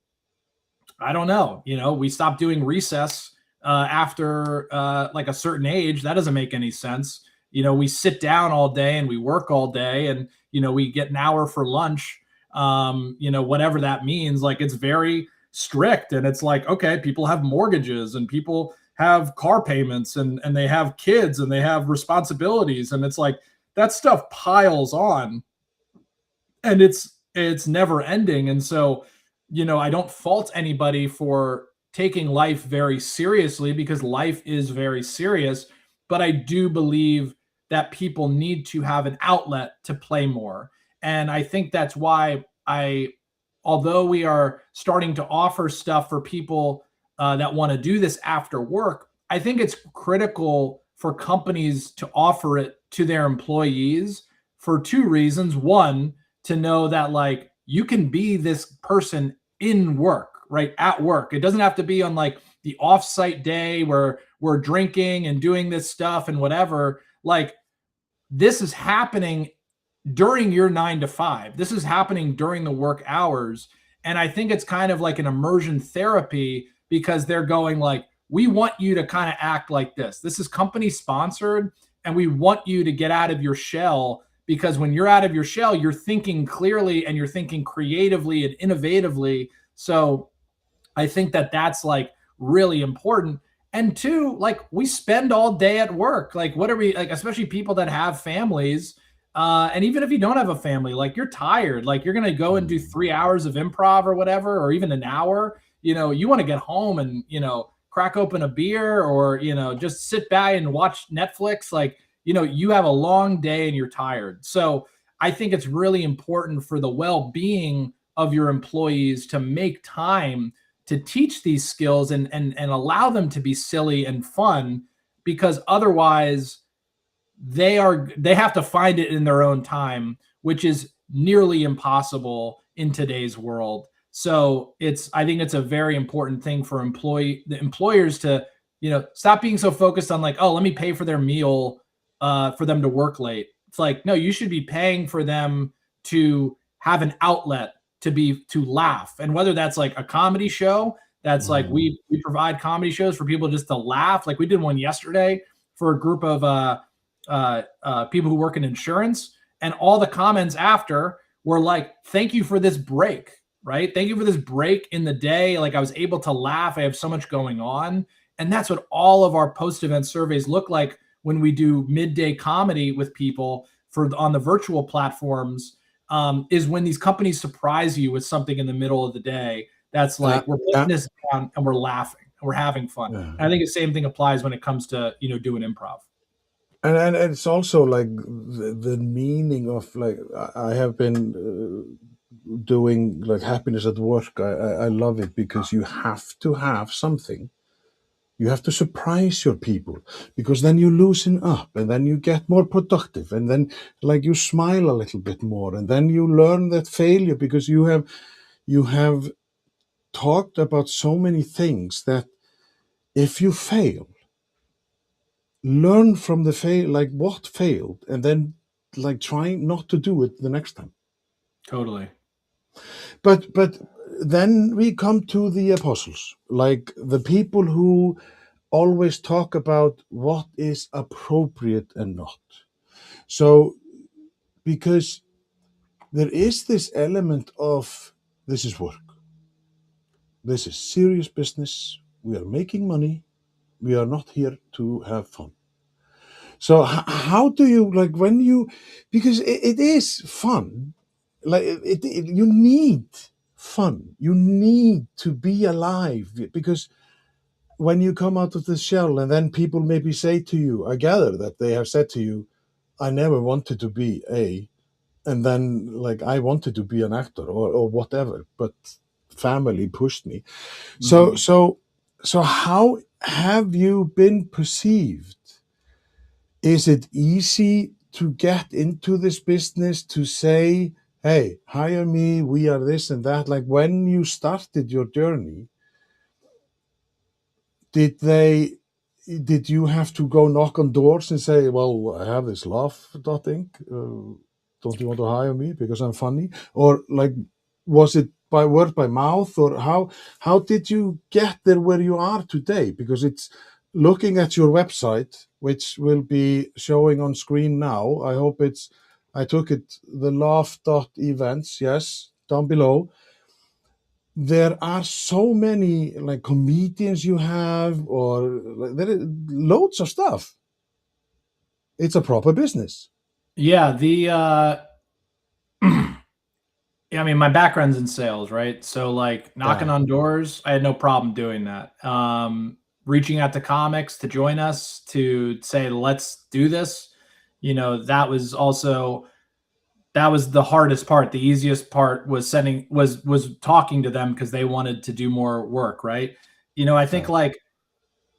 Speaker 2: I don't know. You know, we stopped doing recess after like a certain age. That doesn't make any sense. You know, we sit down all day and we work all day, and you know, we get an hour for lunch. You know, whatever that means. Like it's very strict, and it's like, okay, people have mortgages and people have car payments and they have kids and they have responsibilities, and it's like that stuff piles on, and it's never ending. And so, you know, I don't fault anybody for taking life very seriously, because life is very serious, but I do believe that people need to have an outlet to play more. And I think that's why I although we are starting to offer stuff for people that want to do this after work, I think it's critical for companies to offer it to their employees for two reasons. One, to know that like you can be this person in work, right? At work. It doesn't have to be on like the offsite day where we're drinking and doing this stuff and whatever. Like this is happening during your 9 to 5. This is happening during the work hours. And I think it's kind of like an immersion therapy, because they're going like, we want you to kind of act like this. This is company sponsored, and we want you to get out of your shell, because when you're out of your shell, you're thinking clearly and you're thinking creatively and innovatively. So I think that that's like really important. And two, like we spend all day at work. Like, what are we like, especially people that have families? And even if you don't have a family, like you're tired, like you're going to go and do 3 hours of improv or whatever, or even an hour, you know, you want to get home and, you know, crack open a beer, or, you know, just sit back and watch Netflix. Like, you know, you have a long day and you're tired. So I think it's really important for the well being of your employees to make time to teach these skills and allow them to be silly and fun, because otherwise they have to find it in their own time, which is nearly impossible in today's world. So it's I think it's a very important thing for the employers to, you know, stop being so focused on like, oh, let me pay for their meal for them to work late. It's like, no, you should be paying for them to have an outlet to laugh. And whether that's like a comedy show, that's like
Speaker 1: Mhm.
Speaker 2: we provide comedy shows for people just to laugh. Like we did one yesterday for a group of people who work in insurance, and all the comments after were like, "Thank you for this break." Right? Thank you for this break in the day. Like I was able to laugh. I have so much going on. And that's what all of our post event surveys look like when we do midday comedy with people for on the virtual platforms. Is when these companies surprise you with something in the middle of the day that's like, we're putting
Speaker 1: Yeah,
Speaker 2: this down and we're laughing and we're having fun.
Speaker 1: yeah.
Speaker 2: And I think the same thing applies when it comes to, you know, doing improv.
Speaker 1: And it's also like the meaning of like I have been doing like happiness at work. I love it because you have to have something. You have to surprise your people, because then you loosen up and then you get more productive, and then like you smile a little bit more, and then you learn that failure, because you have talked about so many things that if you fail, learn from the fail, like what failed, and then like trying not to do it the next time.
Speaker 2: Totally.
Speaker 1: But then we come to the apostles, like the people who always talk about what is appropriate and not. So, because there is this element of this is work, this is serious business, we are making money, we are not here to have fun. So, how do you, like, when you, because it is fun, like, you need fun, you need to be alive, because when you come out of the shell and then people maybe say to you, I gather that they have said to you, I never wanted to be and then like I wanted to be an actor or whatever, but family pushed me. So
Speaker 2: Mhm.
Speaker 1: so how have you been perceived? Is it easy to get into this business to say, hey, hire me, we are this and that? Like when you started your journey, did they did you have to go knock on doors and say, well, I have this laugh dotting, don't you want to hire me because I'm funny? Or like was it by word by mouth, or how did you get there where you are today? Because it's looking at your website, which will be showing on screen now. I hope it's I took it the laugh dot events, yes, down below. There are so many like comedians you have, or like, there is loads of stuff. It's a proper business.
Speaker 2: Yeah, the yeah, I mean, my background's in sales, right? So like knocking
Speaker 1: Yeah,
Speaker 2: on doors, I had no problem doing that. Reaching out to comics to join us to say, let's do this. That was also that was the hardest part. The easiest part was sending was talking to them because they wanted to do more work, right? I think
Speaker 1: yeah,
Speaker 2: like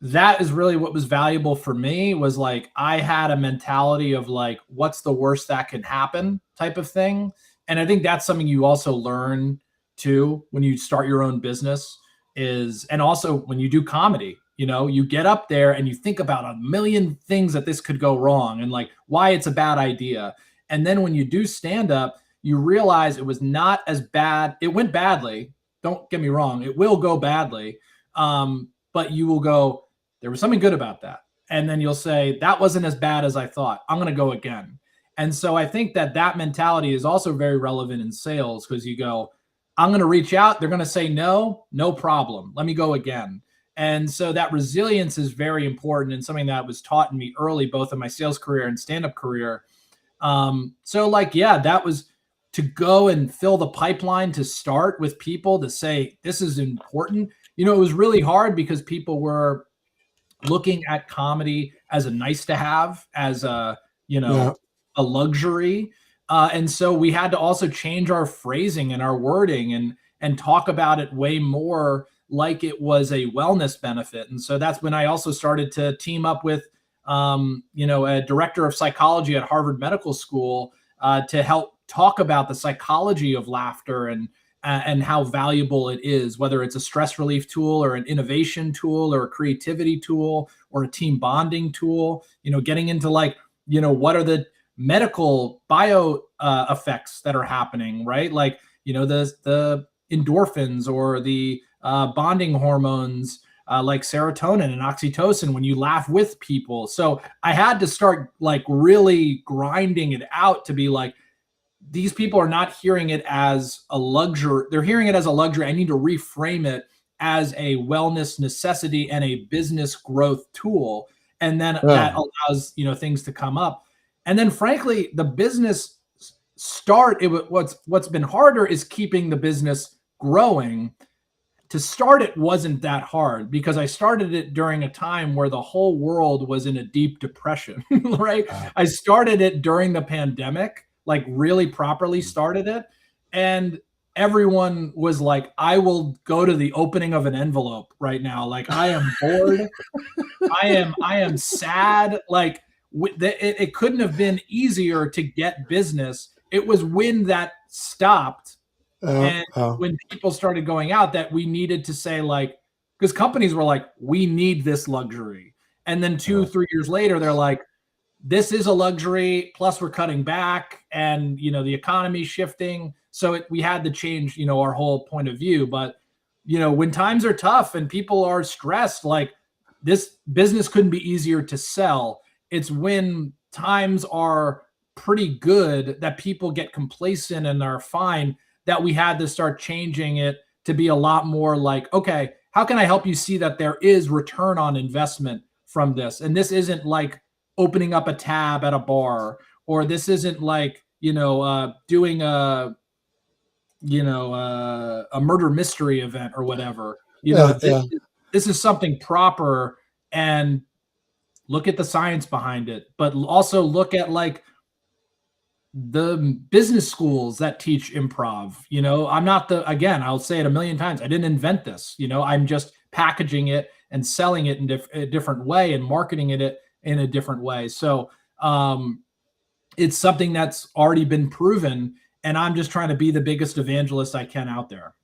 Speaker 2: that is really what was valuable for me was like I had a mentality of like what's the worst that can happen type of thing. And I think that's something you also learn too when you start your own business is and also when you do comedy, you get up there and you think about a million things that this could go wrong and like why it's a bad idea. And then when you do stand up, you realize it was not as bad. It went badly. Don't get me wrong. It will go badly. But you will go, there was something good about that. And then you'll say, that wasn't as bad as I thought. I'm going to go again. And so I think that mentality is also very relevant in sales because you go, I'm going to reach out. They're going to say no, no problem. Let me go again. And so that resilience is very important and something that was taught in me early, both in my sales career and stand up career. So, like, yeah, that was to go and fill the pipeline to start with people to say, this is important. It was really hard because people were looking at comedy as a nice to have, as
Speaker 1: yeah.
Speaker 2: a luxury. And so we had to also change our phrasing and our wording and talk about it way more like it was a wellness benefit. And so that's when I also started to team up with a director of psychology at Harvard Medical School to help talk about the psychology of laughter and how valuable it is, whether it's a stress relief tool or an innovation tool or a creativity tool or a team bonding tool, getting into like, what are the medical bio effects that are happening, right? Like, the endorphins or the bonding hormones like serotonin and oxytocin when you laugh with people. So I had to start like really grinding it out to be like, these people are not hearing it as a luxury. They're hearing it as a luxury. I need to reframe it as a wellness necessity and a business growth tool. And then that
Speaker 1: Yeah.
Speaker 2: allows, things to come up. And then frankly, the business what's been harder is keeping the business growing. To start it wasn't that hard because I started it during a time where the whole world was in a deep depression, right? I started it during the pandemic, like really properly started it. And everyone was like, I will go to the opening of an envelope right now. Like I am bored. I am sad. Like it couldn't have been easier to get business. It was when that stopped
Speaker 1: uh,
Speaker 2: and
Speaker 1: uh,
Speaker 2: when people started going out that we needed to say like, because companies were like, we need this luxury. And then two,
Speaker 1: uh,
Speaker 2: 3 years later, they're like, this is a luxury. Plus we're cutting back and, the economy's shifting. So we had to change, our whole point of view. But, when times are tough and people are stressed, like this business couldn't be easier to sell. It's when times are pretty good that people get complacent and are fine, that we had to start changing it to be a lot more like, okay, how can I help you see that there is return on investment from this? And this isn't like opening up a tab at a bar, or this isn't like, doing a murder mystery event or whatever. This is something proper, and look at the science behind it, but also look at like the business schools that teach improv. I'm not again, I'll say it a million times, I didn't invent this. I'm just packaging it and selling it in a different way and marketing it in a different way. So it's something that's already been proven, and I'm just trying to be the biggest evangelist I can out there.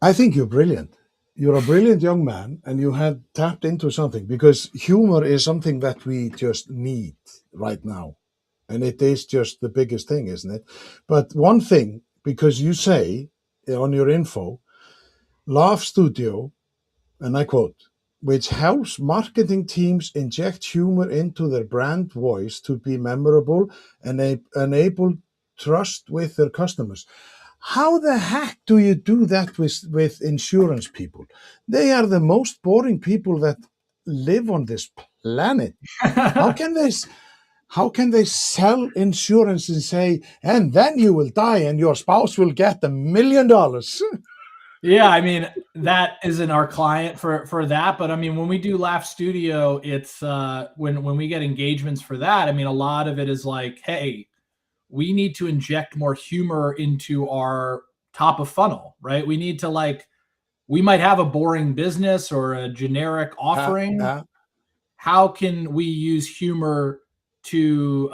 Speaker 1: I think you're brilliant. You're a brilliant young man, and you had tapped into something, because humor is something that we just need right now. And it is just the biggest thing, isn't it? But one thing, because you say on your info, Laugh Studio, and I quote, which helps marketing teams inject humor into their brand voice to be memorable and enable trust with their customers. How the heck do you do that with insurance people? They are the most boring people that live on this planet. How can they sell insurance and say, and then you will die and your spouse will get $1 million?
Speaker 2: Yeah, I mean, that isn't our client for that. But I mean, when we do Laugh Studio, it's when we get engagements for that, I mean, a lot of it is like, hey, we need to inject more humor into our top of funnel, right? We need to we might have a boring business or a generic offering. How can we use humor to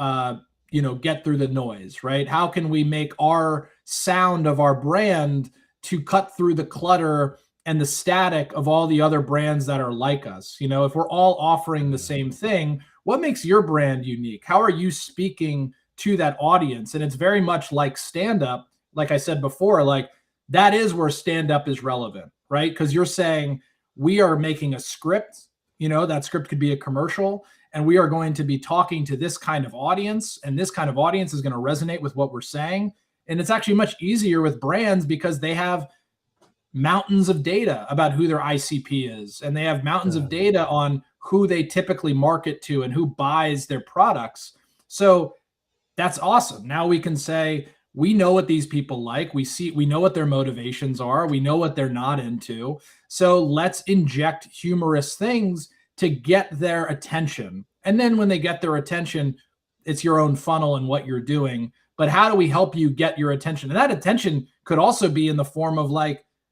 Speaker 2: get through the noise, right? How can we make our sound of our brand to cut through the clutter and the static of all the other brands that are like us? If we're all offering the same thing, what makes your brand unique? How are you speaking to that audience? And it's very much like stand-up. Like I said before, like that is where stand-up is relevant, right? Because you're saying we are making a script, that script could be a commercial, and we are going to be talking to this kind of audience, and this kind of audience is going to resonate with what we're saying. And it's actually much easier with brands because they have mountains of data about who their ICP is, and they have mountains of data on who they typically market to and who buys their products. So that's awesome. Now we can say, we know what these people like. We know what their motivations are. We know what they're not into. So let's inject humorous things to get their attention. And then when they get their attention, it's your own funnel and what you're doing. But how do we help you get your attention? And that attention could also be in the form of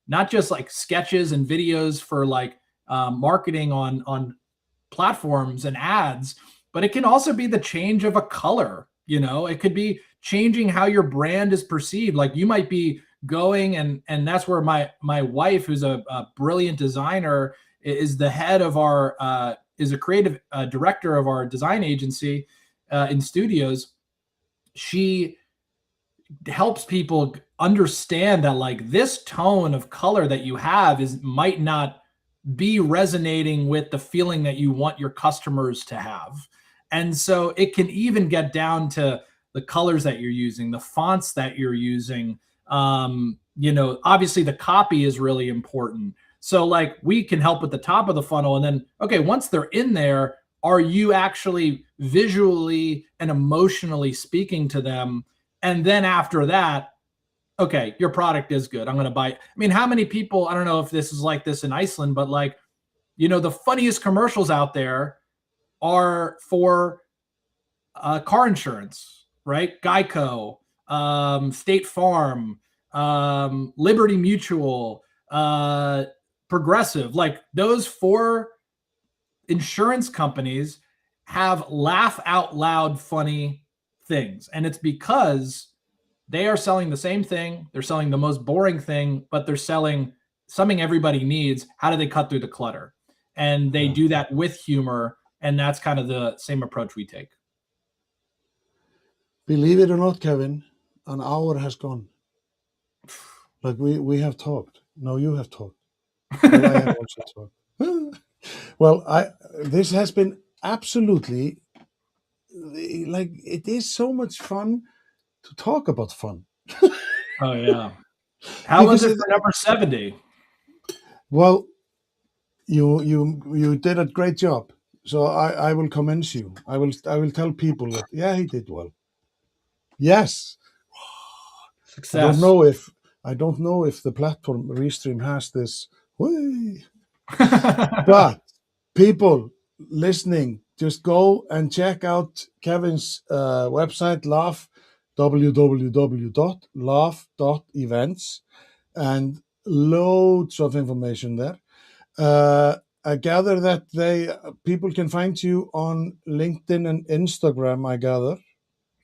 Speaker 2: not just sketches and videos for marketing on platforms and ads, but it can also be the change of a color. It could be changing how your brand is perceived. Like you might be going, and that's where my wife, who's a brilliant designer, is the head of our is a creative director of our design agency in studios. She helps people understand that this tone of color that you have might not be resonating with the feeling that you want your customers to have. And so it can even get down to the colors that you're using, the fonts that you're using. Obviously the copy is really important. So we can help with the top of the funnel. And then, okay, once they're in there, are you actually visually and emotionally speaking to them? And then after that, okay, your product is good, I'm going to buy it. I mean, how many people, I don't know if this is like this in Iceland, but the funniest commercials out there are for car insurance, right? Geico, State Farm, Liberty Mutual, Progressive. Those 4 insurance companies have laugh out loud funny things. And it's because they are selling the same thing. They're selling the most boring thing, but they're selling something everybody needs. How do they cut through the clutter? And they do that with humor. And that's kind of the same approach we take.
Speaker 1: Believe it or not, Kevin, an hour has gone. Like we have talked. No, you have talked. But I have also talked. Well, this has been absolutely, like, it is so much fun to talk about fun.
Speaker 2: Oh yeah. How was
Speaker 1: Because
Speaker 2: it for number 70?
Speaker 1: well, you did a great job. So I will commend you. I will tell people that yeah, he did well. Yes. I don't
Speaker 2: Success.
Speaker 1: know if the platform Restream has this. Whee! But people listening, just go and check out Kevin's website, Laugh, www.laugh.events, and loads of information there. I gather that people can find you on LinkedIn and Instagram. I gather.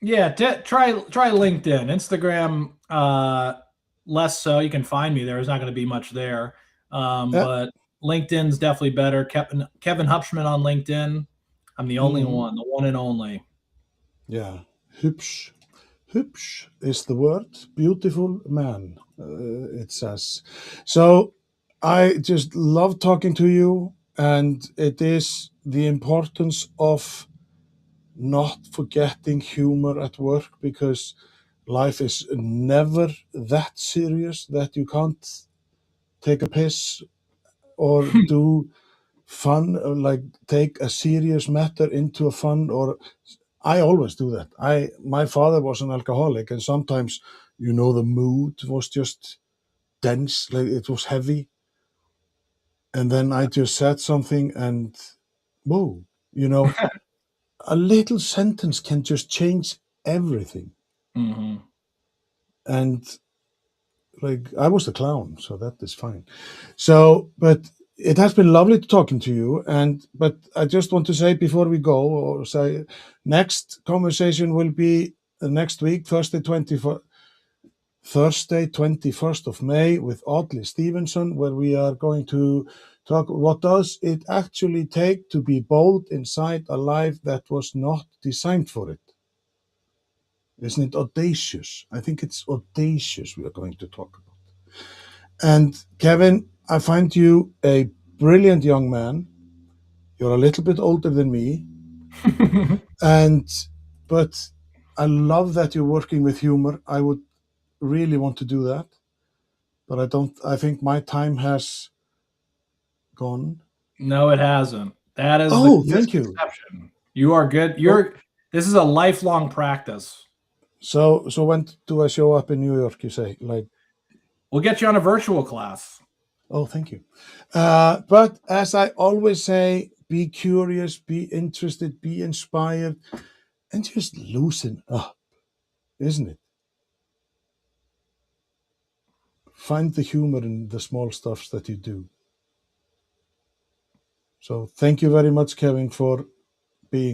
Speaker 2: Yeah, try LinkedIn. Instagram, less so. You can find me there. There's not going to be much there,
Speaker 1: Yeah.
Speaker 2: but LinkedIn's definitely better. Kevin Hubschmann on LinkedIn. I'm the only
Speaker 1: Mhm.
Speaker 2: one, the one and only.
Speaker 1: Yeah. Hübsch. Hübsch is the word. Beautiful man, it says. So I just love talking to you, and it is the importance of not forgetting humor at work, because life is never that serious that you can't take a piss or do fun, or like take a serious matter into a fun. Or I always do that. My father was an alcoholic, and sometimes, the mood was just dense, like it was heavy, and then I just said something, and whoa, a little sentence can just change everything.
Speaker 2: Hmm.
Speaker 1: And like I was the clown, so that is fine. So, but it has been lovely talking to you. But I just want to say before we go, or say, next conversation will be next week, Thursday, 21st of May, with Audley Stevenson, where we are going to talk what does it actually take to be bold inside a life that was not designed for it. Isn't it audacious? I think it's audacious we are going to talk about. And Kevin, I find you a brilliant young man. You're a little bit older than me, and but I love that you're working with humor. I would really want to do that, but I don't. I think my time has gone.
Speaker 2: No, it hasn't. That is
Speaker 1: Oh,
Speaker 2: this
Speaker 1: thank you.
Speaker 2: exception. You are good.
Speaker 1: Oh,
Speaker 2: This is a lifelong practice.
Speaker 1: so when do I show up in New York? You say, like,
Speaker 2: We'll get you on a virtual class.
Speaker 1: oh, thank you. But as I always say, be curious, be interested, be inspired, and just loosen up, isn't it? Find the humor in the small stuffs that you do. So thank you very much, Kevin, for being